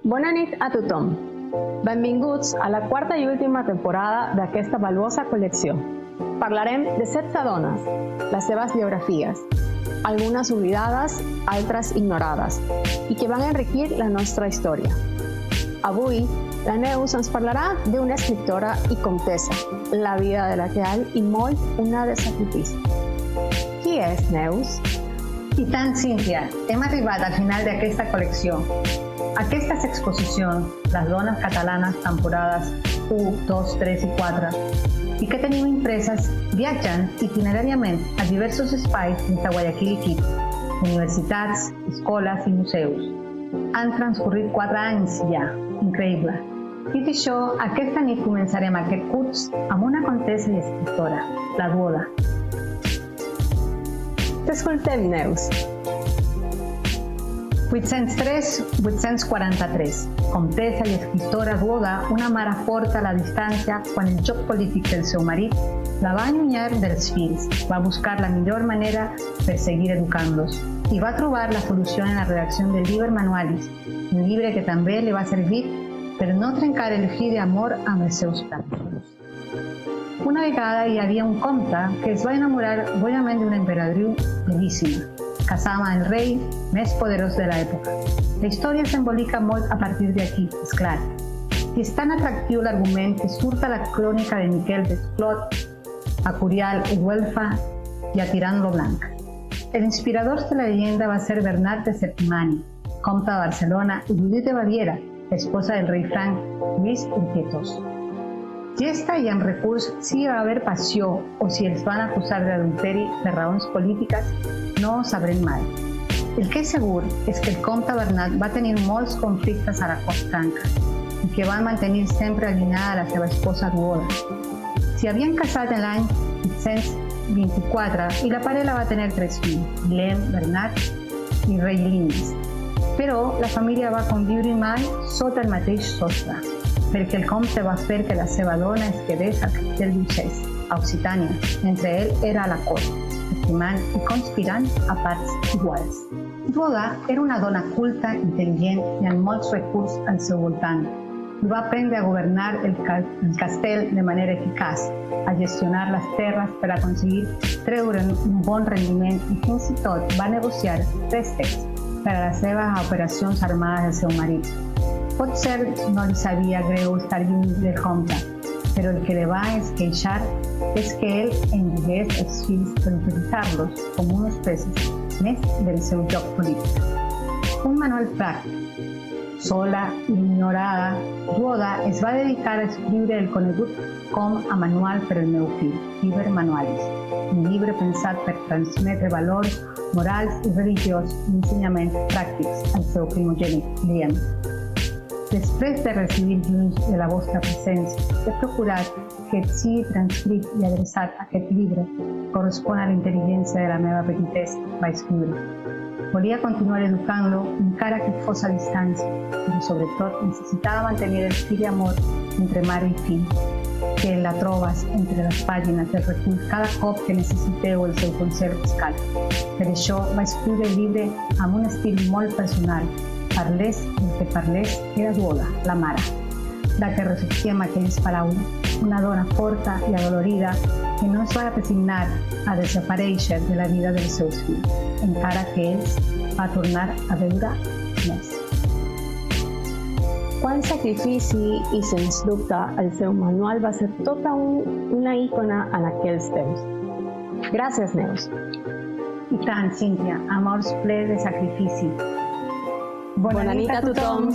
Bona nit a tothom. Benvinguts a la quarta i última temporada d'aquesta valuosa col·lecció. Parlarem de 16 dones, les seves biografies, algunes oblidades, altres ignorades, i que van enriquir la nostra història. Avui, la Neus ens parlarà d'una escriptora i comtessa, la vida de la qual i molt una de sacrifici. Qui és Neus? I tant, Cíntia, hem arribat al final d'aquesta col·lecció. Aquestes exposicions, les dones catalanes temporades 1, 2, 3 i 4, i que tenim impreses, viatgen itineràriament a diversos espais dins de Guayaquil i Quito, universitats, escoles i museus. Han transcorrit 4 anys ja, increïble. Dit això, aquesta nit començarem aquest curs amb una comtessa i escriptora, la Duoda. T'escoltem, Neus. 803-843. Comtessa i escriptora Duoda, una mare forta a la distància quan el joc polític del seu marit la va allunyar dels fills, va buscar la millor manera per seguir educant-los i va trobar la solució en la redacció del Liber Manualis, un llibre que també li va servir per no trencar el fil d'amor amb els seus plans. Una vegada hi havia un comte que es va enamorar bojament d'una emperadriu bellíssima, casada amb el rei més poderós de l'època. La història s'embolica molt a partir d'aquí, és clar. I és tan atractiu l'argument que surt a la crònica de Miquel Desclot, a Curial i Güelfa i a Tirant lo Blanc. Els inspiradors de la llegenda va ser Bernat de Septimani, comte de Barcelona, i Judit de Baviera, esposa del rei franc Lluís el Pietós. Si esta hi ha recurs, si va haver passió o si els van acusar d'adulteri per raons polítiques, no ho sabrem mai. El que és segur és que el comte Bernat va tenir molts conflictes a la cort franca i que va mantenir sempre allunyada la seva esposa Duoda. S'hi havien casat en l'any 824 i la parella va tenir 3 fills, Guillem, Bernat i rei Linis. Però la família va conviure mai sota el mateix sostre, perquè el comte va fer que la seva dona es quedés al castell d'Uixés, a Occitània, mentre ell era a la cort, estimant i conspirant a parts iguals. Duoda era una dona culta, intel·ligent i amb molts recursos al seu voltant. I va aprendre a governar el castell de manera eficaç, a gestionar les terres per aconseguir treure un bon rendiment i fins i tot va negociar préstecs per a les seves operacions armades del seu marit. Potser no li sabia greu estar lluny del comte, però el que li va esqueixar és que ell envigués els fills per utilitzar-los com unes peces més del seu joc polític. Un manual pràctic. Sola i ignorada, Duoda es va dedicar a escriure el conegut com a manual per al meu fill, Liber Manualis, un llibre pensat per transmetre valors morals i religiosos i ensenyaments pràctics al seu primogènit, Liam. Després de residir lluny de la vostra presència, he procurat que et sigui transcrit i adreçat aquest llibre correspon a la intel·ligència de la meva petitesa, va escriure. Volia continuar educant-lo encara que fos a distància, però sobretot necessitava mantenir el fil d'amor entre mare i fill, que la trobes entre les pàgines del recull cada cop que necessiteu el seu consell fiscal. Per això va escriure el llibre amb un estil molt personal. Parlés el que parlés era Duoda, la mare, la que reflectia amb aquelles paraules, una dona forta i adolorida que no es va resignar a desaparèixer de la vida dels seus fills, encara que ells va tornar a veure més. Quant sacrifici i, sens dubte, el seu manual va ser tota una ícona en aquells temps. Gràcies, Neus. I tant, Cíntia, amors ple de sacrifici. Bona nit a tothom.